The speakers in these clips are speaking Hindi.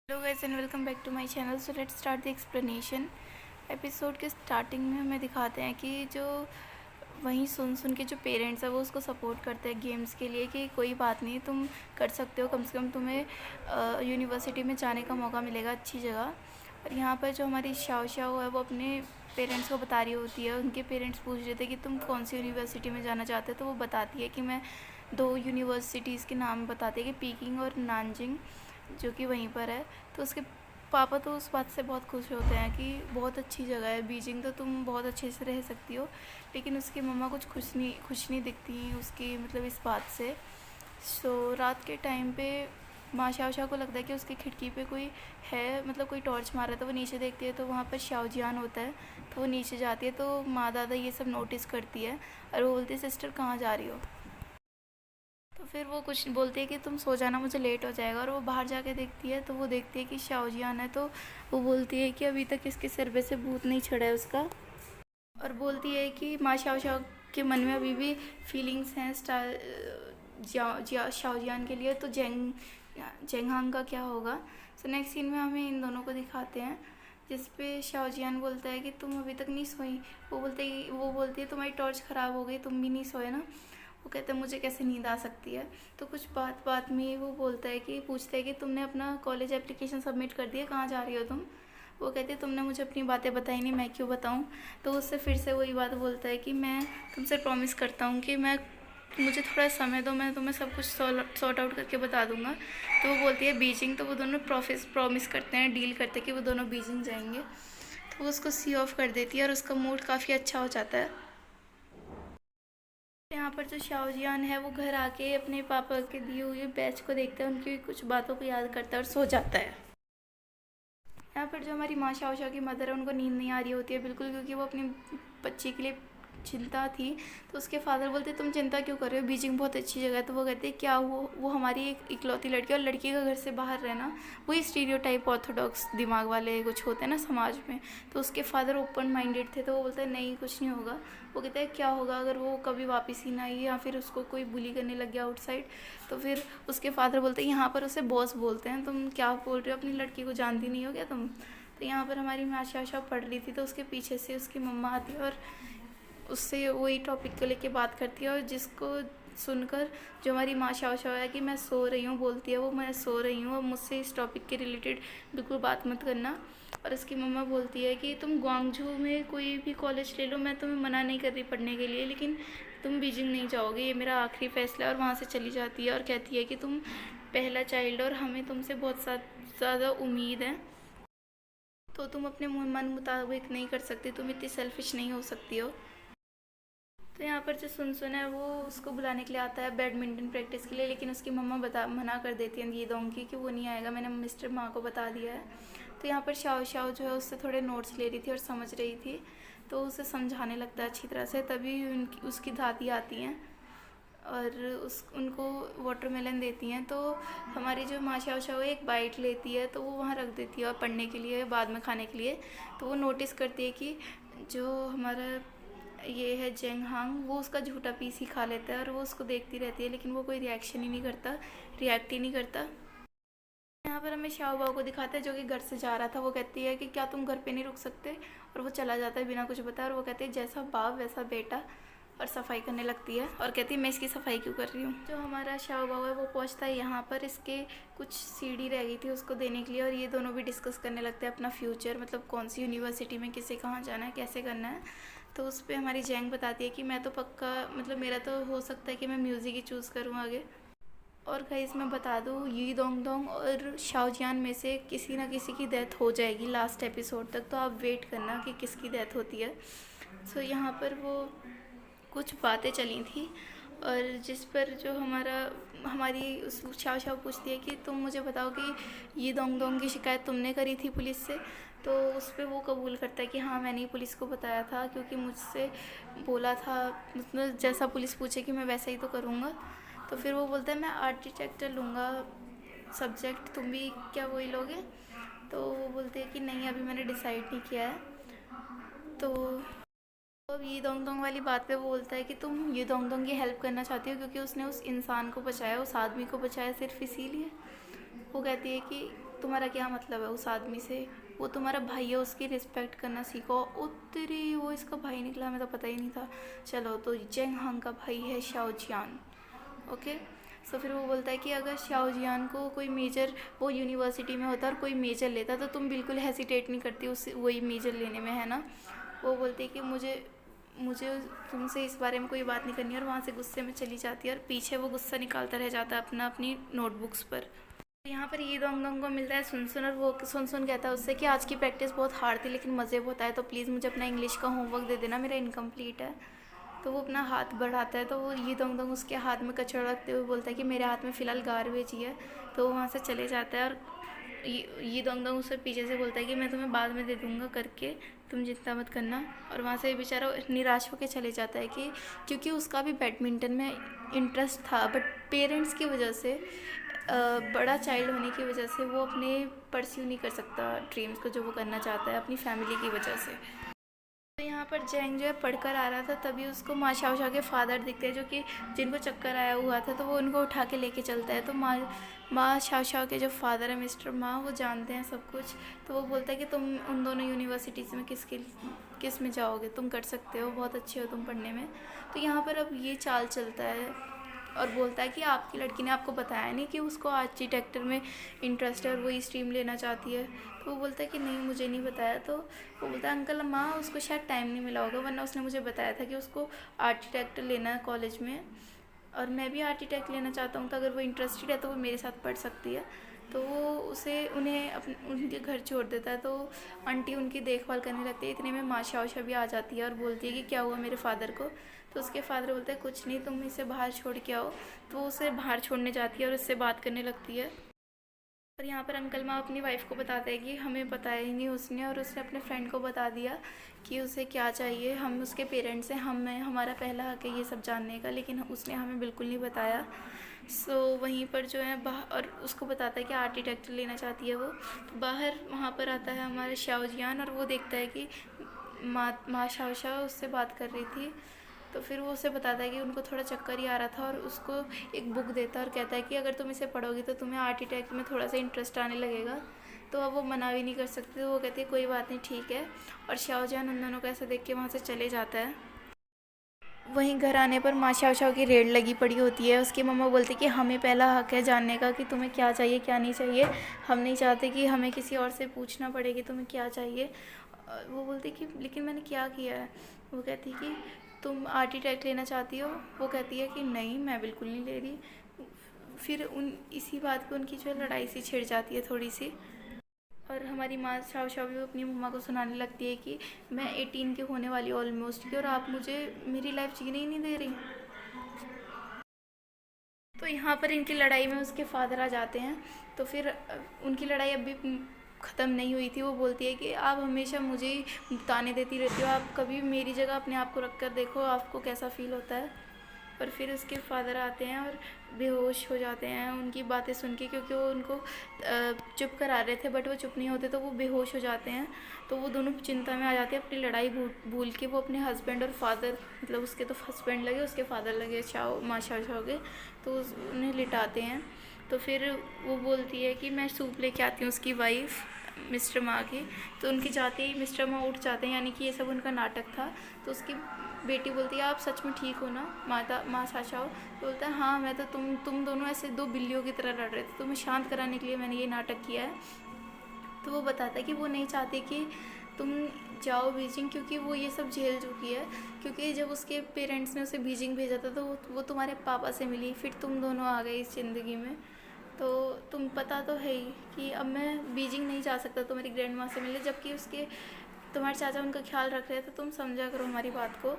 Hello guys and welcome back to my channel. So let's start the explanation. Episode के स्टार्टिंग में हमें दिखाते हैं कि जो वहीं सुन के जो पेरेंट्स हैं वो उसको सपोर्ट करते हैं गेम्स के लिए कि कोई बात नहीं, तुम कर सकते हो, कम से कम तुम्हें यूनिवर्सिटी में जाने का मौका मिलेगा अच्छी जगह। और यहाँ पर जो हमारी शाओ शाओ है वो अपने पेरेंट्स को बता रही होती है। उनके पेरेंट्स पूछ रहे थे कि तुम कौन सी यूनिवर्सिटी में जाना चाहते हो, तो वो बताती है कि मैं 2 यूनिवर्सिटीज़ के नाम बताती है कि पीकिंग और नानजिंग, जो कि वहीं पर है। तो उसके पापा तो उस बात से बहुत खुश होते हैं कि बहुत अच्छी जगह है बीजिंग, तो तुम बहुत अच्छे से रह सकती हो। लेकिन उसकी मम्मा कुछ खुश नहीं दिखती उसकी मतलब इस बात से। सो रात के टाइम पे माँ शाओ को लगता है कि उसकी खिड़की पे कोई है, मतलब कोई टॉर्च मार रहा है। तो वो नीचे देखती है तो वहाँ पर शाओजियान होता है। तो वो नीचे जाती है तो माँ दादा ये सब नोटिस करती है और वो बोलती है सिस्टर कहाँ जा रही हो। तो फिर वो कुछ बोलती है कि तुम सो जाना, मुझे लेट हो जाएगा। और वो बाहर जाके देखती है तो वो देखती है कि शाओजियान है। तो वो बोलती है कि अभी तक इसके सिर पे से भूत नहीं चढ़ा है उसका। और बोलती है कि माँ शाओ के मन में अभी भी फीलिंग्स हैं शाओजियान के लिए। तो जेंगहांग का क्या होगा। सो नेक्स्ट सीन में हमें इन दोनों को दिखाते हैं जिस पे शाओजियान बोलता है कि तुम अभी तक नहीं सोई। वो बोलती है तुम्हारी टॉर्च ख़राब हो गई, तुम भी नहीं सोए ना। वो कहता है मुझे कैसे नींद आ सकती है। तो कुछ बात में वो बोलता है कि पूछता है कि तुमने अपना कॉलेज एप्लीकेशन सबमिट कर दिया, कहाँ जा रही हो तुम। वो कहती है तुमने मुझे अपनी बातें बताई नहीं, मैं क्यों बताऊँ। तो उससे फिर से वही बात बोलता है कि मैं तुमसे प्रॉमिस करता हूँ कि मैं मुझे थोड़ा समय दो, मैं तुम्हें सब कुछ सॉर्ट आउट करके बता दूंगा। तो वो बोलती है बीजिंग। तो वो दोनों प्रॉमिस करते हैं, डील करते हैं कि वो दोनों बीजिंग जाएंगे। तो वो उसको सी ऑफ कर देती है और उसका मूड काफ़ी अच्छा हो जाता है। यहाँ पर जो शाओजियान है वो घर आके अपने पापा के दिए हुए बैच को देखता है, उनकी कुछ बातों को याद करता है और सो जाता है। यहाँ पर जो हमारी माँ शाओ की मदर है उनको नींद नहीं आ रही होती है बिल्कुल, क्योंकि वो अपनी बच्ची के लिए चिंता थी। तो उसके फादर बोलते तुम चिंता क्यों कर रहे हो, बीजिंग बहुत अच्छी जगह है। तो वो कहते हैं क्या वो हमारी एक इकलौती लड़की है और लड़की का घर से बाहर रहना वही स्टीरियोटाइप ऑर्थोडॉक्स दिमाग वाले कुछ होते हैं ना समाज में। तो उसके फादर ओपन माइंडेड थे। तो वो बोलते हैं नहीं कुछ नहीं होगा। वो कहता है क्या होगा अगर वो कभी वापस ही ना आई या फिर उसको कोई बुली करने लग गया आउटसाइड। तो फिर उसके फादर बोलते हैं यहाँ पर उसे बॉस बोलते हैं, तुम क्या बोल रहे हो, अपनी लड़की को जानती नहीं हो क्या तुम। तो यहाँ पर हमारी माँ शाशा पढ़ रही थी तो उसके पीछे से उसकी मम्मा आती है और उससे वही टॉपिक को लेके बात करती है। और जिसको सुनकर जो हमारी माँ शाओ है कि मैं सो रही हूँ बोलती है, वो मैं सो रही हूँ और मुझसे इस टॉपिक के रिलेटेड बिल्कुल बात मत करना। और उसकी मम्मा बोलती है कि तुम ग्वांगझू में कोई भी कॉलेज ले लो, मैं तुम्हें मना नहीं कर रही पढ़ने के लिए, लेकिन तुम बीजिंग नहीं जाओगे, ये मेरा आखिरी फैसला है। और वहाँ से चली जाती है और कहती है कि तुम पहला चाइल्ड और हमें तुमसे बहुत ज़्यादा उम्मीद है, तो तुम अपने मन मुताबिक नहीं कर सकती, तुम इतनी सेल्फिश नहीं हो सकती हो। तो यहाँ पर जो सुन है वो उसको बुलाने के लिए आता है बैडमिंटन प्रैक्टिस के लिए, लेकिन उसकी मम्मा मना कर देती है ये दोंग की कि वो नहीं आएगा, मैंने मिस्टर माँ को बता दिया है। तो यहाँ पर शाओ शाओ जो है उससे थोड़े नोट्स ले रही थी और समझ रही थी। तो उसे समझाने लगता है अच्छी तरह से, तभी उसकी दादी आती हैं और उनको वाटरमेलन देती हैं। तो हमारी जो माँ शाओ शाओ एक बाइट लेती है तो वो वहाँ रख देती है और पढ़ने के लिए बाद में खाने के लिए। तो वो नोटिस करती है कि जो हमारा ये है जेंगहांग वो उसका झूठा पीस ही खा लेता है और वो उसको देखती रहती है, लेकिन वो कोई रिएक्ट ही नहीं करता। यहाँ पर हमें शाओ बाओ को दिखाता है जो कि घर से जा रहा था। वो कहती है कि क्या तुम घर पे नहीं रुक सकते, और वो चला जाता है बिना कुछ बताए। और वो कहते हैं जैसा बाप वैसा बेटा, और सफाई करने लगती है और कहती है मैं इसकी सफाई क्यों कर रही हूँ। जो हमारा शाओ बाओ है वो पहुँचता है यहाँ पर, इसके कुछ सीढ़ी रह गई थी उसको देने के लिए, और ये दोनों भी डिस्कस करने लगते हैं अपना फ्यूचर, मतलब कौन सी यूनिवर्सिटी में किसे कहाँ जाना है, कैसे करना है। तो उस पर हमारी जैंग बताती है कि मैं तो पक्का, मतलब मेरा तो हो सकता है कि मैं म्यूज़िक ही चूज़ करूँ आगे। और गाइस मैं बता दूँ यी दोंग दोंग और शाओजियान में से किसी ना किसी की डेथ हो जाएगी लास्ट एपिसोड तक, तो आप वेट करना कि किसकी डेथ होती है। सो यहाँ पर वो कुछ बातें चली थी और जिस पर जो हमारी उस शाओ शाओ पूछती है कि तुम मुझे बताओ कि ये दोंग दोंग की शिकायत तुमने करी थी पुलिस से। तो उस पर वो कबूल करता है कि हाँ मैंने ही पुलिस को बताया था, क्योंकि मुझसे बोला था, मतलब जैसा पुलिस पूछे कि मैं वैसा ही तो करूँगा। तो फिर वो बोलता है मैं आर्किटेक्चर लूँगा सब्जेक्ट, तुम भी क्या वही लोगे। तो वो बोलते हैं कि नहीं अभी मैंने डिसाइड नहीं किया है। तो अब ये दोंग दोंग वाली बात पे वो बोलता है कि तुम ये दोंग दोंग की हेल्प करना चाहती हो क्योंकि उसने उस इंसान को बचाया, उस आदमी को बचाया सिर्फ इसीलिए। वो कहती है कि तुम्हारा क्या मतलब है उस आदमी से, वो तुम्हारा भाई है, उसकी रिस्पेक्ट करना सीखो। ओ तेरी, वो इसका भाई निकला, हमें तो पता ही नहीं था। चलो, तो जेंग हांग का भाई है शाओ जियान। ओके। सो फिर वो बोलता है कि अगर शाओ जियान को कोई मेजर, वो यूनिवर्सिटी में होता और कोई मेजर लेता तो तुम बिल्कुल हेसिटेट नहीं करती उस वही मेजर लेने में, है ना। वो बोलती है कि मुझे मुझे तुमसे इस बारे में कोई बात नहीं करनी, और वहाँ से गुस्से में चली जाती है और पीछे वो गुस्सा निकालता रह जाता है अपनी नोटबुक्स पर। यहाँ पर ये दोंग दोंग को मिलता है सुनसुन, और वो सुनसुन कहता है उससे कि आज की प्रैक्टिस बहुत हार्ड थी लेकिन मज़े बहुत आए, तो प्लीज़ मुझे अपना इंग्लिश का होमवर्क दे देना, मेरा इनकम्प्लीट है। तो वो अपना हाथ बढ़ाता है, तो वो ये दोंग दोंग उसके हाथ में कचरा रखते हुए बोलता है कि मेरे हाथ में फ़िलहाल गार्बेज ही है। तो वो वहाँ से चले जाता है, और ये दोंग दोंग उससे पीछे से बोलता है कि मैं तुम्हें बाद में दे दूँगा करके, तुम चिंता मत करना। और वहाँ से बेचारा निराश होकर चले जाता है कि क्योंकि उसका भी बैडमिंटन में इंटरेस्ट था, बट पेरेंट्स की वजह से, बड़ा चाइल्ड होने की वजह से वो अपने परस्यू नहीं कर सकता ड्रीम्स को जो वो करना चाहता है अपनी फैमिली की वजह से। तो यहाँ पर जैंग जो है पढ़कर आ रहा था, तभी उसको माँ शाओशा के फादर दिखते हैं, जो कि जिनको चक्कर आया हुआ था, तो वो उनको उठा के लेके चलता है। तो माँ शाओशा के जो फादर है मिस्टर माँ, वो जानते हैं सब कुछ। तो वो बोलता है कि तुम उन दोनों यूनिवर्सिटीज़ में किस में जाओगे, तुम कर सकते हो, बहुत अच्छे हो तुम पढ़ने में। तो यहाँ पर अब ये चाल चलता है, और बोलता है कि आपकी लड़की ने आपको बताया नहीं कि उसको आर्किटेक्चर में इंटरेस्ट है और वही स्ट्रीम लेना चाहती है। तो वो बोलता है कि नहीं, मुझे नहीं बताया। तो वो बोलता है अंकल अम्मा, उसको शायद टाइम नहीं मिला होगा, वरना उसने मुझे बताया था कि उसको आर्किटेक्ट लेना है कॉलेज में, और मैं भी आर्किटेक्ट लेना चाहता हूँ, तो अगर वो इंटरेस्टेड है तो वो मेरे साथ पढ़ सकती है। तो वो उन्हें उनके घर छोड़ देता है। तो आंटी उनकी देखभाल करने लगती है, इतने में माँ शाओशा भी आ जाती है और बोलती है कि क्या हुआ मेरे फादर को। तो उसके फादर बोलते हैं कुछ नहीं, तुम इसे बाहर छोड़ के आओ। तो वो उसे बाहर छोड़ने जाती है और उससे बात करने लगती है। और यहाँ पर अंकल माँ अपनी वाइफ को बताते हैं कि हमें बताया ही नहीं उसने, और उसने अपने फ्रेंड को बता दिया कि उसे क्या चाहिए, हम उसके पेरेंट्स हैं, हमारा पहला हक है ये सब जानने का, लेकिन उसने हमें बिल्कुल नहीं बताया। सो वहीं पर जो है और उसको बताता है कि आर्किटेक्चर लेना चाहती है वो। तो बाहर वहाँ पर आता है हमारा शाओ जियान, और वो देखता है कि माँ शाओशा उससे बात कर रही थी। तो फिर वो उसे बताता है कि उनको थोड़ा चक्कर ही आ रहा था, और उसको एक बुक देता है और कहता है कि अगर तुम इसे पढ़ोगी तो तुम्हें आर्किटेक्ट में थोड़ा सा इंटरेस्ट आने लगेगा। तो अब वो मना भी नहीं कर सकती, तो वो कहती है कोई बात नहीं, ठीक है। और शाओजान उन दोनों को ऐसा देख के वहाँ से चले जाता है। वहीं घर आने पर माँ शाओ की रेड लगी पड़ी होती है। उसकी मम्मा बोलती कि हमें पहला हक है जानने का कि तुम्हें क्या चाहिए क्या नहीं चाहिए, हम नहीं चाहते कि हमें किसी और से पूछना पड़े कि तुम्हें क्या चाहिए। वो बोलती कि लेकिन मैंने क्या किया है। वो कहती कि तुम आर्किटेक्ट लेना चाहती हो। वो कहती है कि नहीं, मैं बिल्कुल नहीं ले रही। फिर इसी बात पे उनकी जो है लड़ाई सी छिड़ जाती है थोड़ी सी। और हमारी माँ शाओ भी अपनी मम्मा को सुनाने लगती है कि मैं 18 की होने वाली ऑलमोस्ट की, और आप मुझे मेरी लाइफ जीने ही नहीं दे रही। तो यहाँ पर इनकी लड़ाई में उसके फादर आ जाते हैं। तो फिर उनकी लड़ाई अभी ख़त्म नहीं हुई थी। वो बोलती है कि आप हमेशा मुझे ही ताने देती रहती हो, आप कभी मेरी जगह अपने आप को रख कर देखो, आपको कैसा फ़ील होता है। और फिर उसके फादर आते हैं और बेहोश हो जाते हैं उनकी बातें सुन के, क्योंकि वो उनको चुप करा रहे थे, बट वो चुप नहीं होते, तो वो बेहोश हो जाते हैं। तो वो दोनों चिंता में आ जाते हैं, अपनी लड़ाई भूल के वो अपने हस्बैंड और फादर, मतलब उसके तो हस्बैंड लगे, उसके फादर लगे माँ शाओ के, तो उन्हें लिटाते हैं। तो फिर वो बोलती है कि मैं सूप लेके आती हूँ, उसकी वाइफ मिस्टर माँ की। तो उनकी जाते ही मिस्टर माँ उठ जाते हैं, यानी कि ये सब उनका नाटक था। तो उसकी बेटी बोलती है आप सच में ठीक हो ना माँ शाओ। तो बोलता है हाँ, मैं तो तुम दोनों ऐसे दो बिल्लियों की तरह लड़ रहे थे, तुम्हें शांत कराने के लिए मैंने ये नाटक किया है। तो वो बताता है कि वो नहीं चाहती कि तुम जाओ बीजिंग, क्योंकि वो ये सब झेल चुकी है। क्योंकि जब उसके पेरेंट्स ने उसे बीजिंग भेजा था तो वो तुम्हारे पापा से मिली, फिर तुम दोनों आ गए इस ज़िंदगी में। तो तुम पता तो है ही कि अब मैं बीजिंग नहीं जा सकता तुम्हारी ग्रैंड माँ से मिलने, जबकि उसके तुम्हारे चाचा उनका ख्याल रख रहे थे, तुम समझा करो हमारी बात को।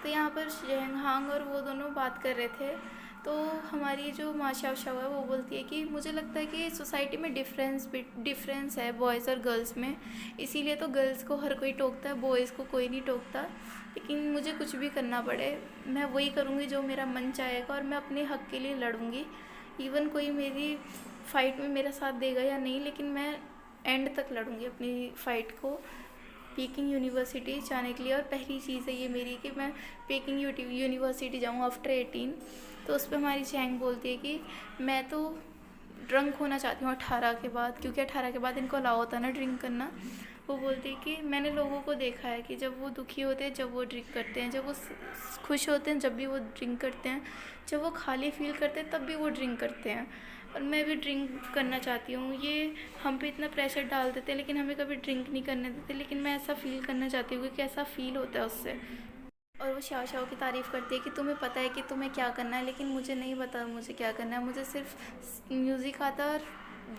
तो यहाँ पर जेंग हांग और वो दोनों बात कर रहे थे। तो हमारी जो माँ शाओ है वो बोलती है कि मुझे लगता है कि सोसाइटी में डिफरेंस है बॉयज़ और गर्ल्स में, इसीलिए तो गर्ल्स को हर कोई टोकता है, बॉयज़ को कोई नहीं टोकता। लेकिन मुझे कुछ भी करना पड़े, मैं वही करूँगी जो मेरा मन चाहेगा, और मैं अपने हक़ के लिए लड़ूँगी। इवन कोई मेरी फ़ाइट में मेरा साथ देगा या नहीं, लेकिन मैं एंड तक लड़ूँगी अपनी फ़ाइट को पेकिंग यूनिवर्सिटी जाने के लिए। और पहली चीज़ है ये मेरी कि मैं पेकिंग यूनिवर्सिटी जाऊँ आफ्टर 18। तो उस पर हमारी चैंग बोलती है कि मैं तो ड्रंक होना चाहती हूँ 18 के बाद, क्योंकि 18 के बाद इनको अलाउ होता है ना ड्रिंक करना। वो बोलती है कि मैंने लोगों को देखा है कि जब वो दुखी होते हैं जब वो ड्रिंक करते हैं, जब वो खुश होते हैं जब भी वो ड्रिंक करते हैं, जब वो खाली फील करते हैं तब भी वो ड्रिंक करते हैं। और मैं भी ड्रिंक करना चाहती हूँ। ये हम पे इतना प्रेशर डाल देते हैं लेकिन हमें कभी ड्रिंक नहीं करने देते, लेकिन मैं ऐसा फ़ील करना चाहती हूँ कि कैसा फ़ील होता है उससे। और वो शाओ शाओ की तारीफ़ करती है कि तुम्हें पता है कि तुम्हें क्या करना है, लेकिन मुझे नहीं पता मुझे क्या करना है। मुझे सिर्फ म्यूज़िक आता है और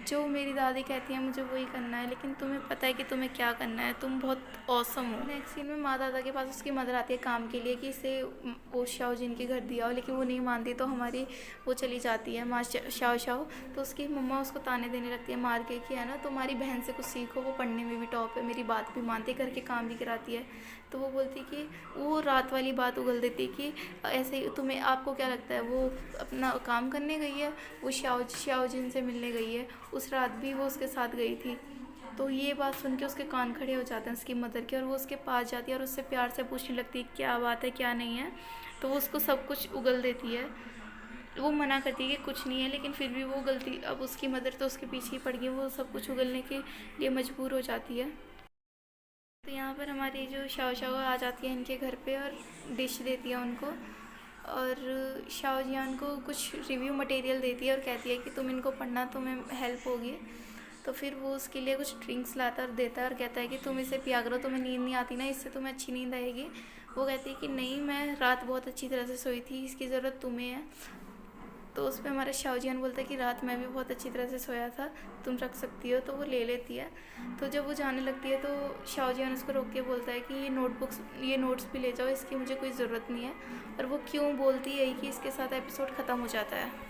जो मेरी दादी कहती है मुझे वही करना है, लेकिन तुम्हें पता है कि तुम्हें क्या करना है, तुम बहुत ऑसम हो। नेक्स्ट सीन में माँ दादा के पास उसकी मदर आती है काम के लिए कि इसे वो शाओ जिन के घर दिया हो, लेकिन वो नहीं मानती। तो हमारी वो चली जाती है माँ शाओ शाओ, तो उसकी मम्मा उसको ताने देने लगती है मार के कि है ना तुम्हारी बहन से कुछ सीखो, वो पढ़ने में भी टॉप है, मेरी बात भी मानती, घर के काम भी कराती है। तो वो बोलती कि वो रात वाली बात उगल देती कि ऐसे ही तुम्हें, आपको क्या लगता है वो अपना काम करने गई है, वो शाओ जिन से मिलने गई है, उस रात भी वो उसके साथ गई थी। तो ये बात सुन के उसके कान खड़े हो जाते हैं उसकी मदर के, और वो उसके पास जाती है और उससे प्यार से पूछने लगती है क्या बात है क्या नहीं है। तो वो उसको सब कुछ उगल देती है। वो मना करती है कि कुछ नहीं है, लेकिन फिर भी वो गलती, अब उसकी मदर तो उसके पीछे ही पड़ गई, वो सब कुछ उगलने के लिए मजबूर हो जाती है। तो यहाँ पर हमारी जो शाओ शाओ आ जाती है इनके घर पे और डिश देती है उनको, और शाओ जियान को कुछ रिव्यू मटेरियल देती है और कहती है कि तुम इनको पढ़ना, तुम्हें हेल्प होगी। तो फिर वो उसके लिए कुछ ड्रिंक्स लाता और देता है और कहता है कि तुम इसे पिया करो, तुम्हें नींद नहीं आती ना, इससे तुम्हें अच्छी नींद आएगी। वो कहती है कि नहीं, मैं रात बहुत अच्छी तरह से सोई थी, इसकी ज़रूरत तुम्हें है। तो उस पर हमारा शाओजियान बोलता है कि रात मैं भी बहुत अच्छी तरह से सोया था, तुम रख सकती हो। तो वो ले लेती है। तो जब वो जाने लगती है तो शाओजियान उसको रोक के बोलता है कि ये नोट्स भी ले जाओ, इसकी मुझे कोई ज़रूरत नहीं है। और वो क्यों बोलती है कि इसके साथ एपिसोड ख़त्म हो जाता है।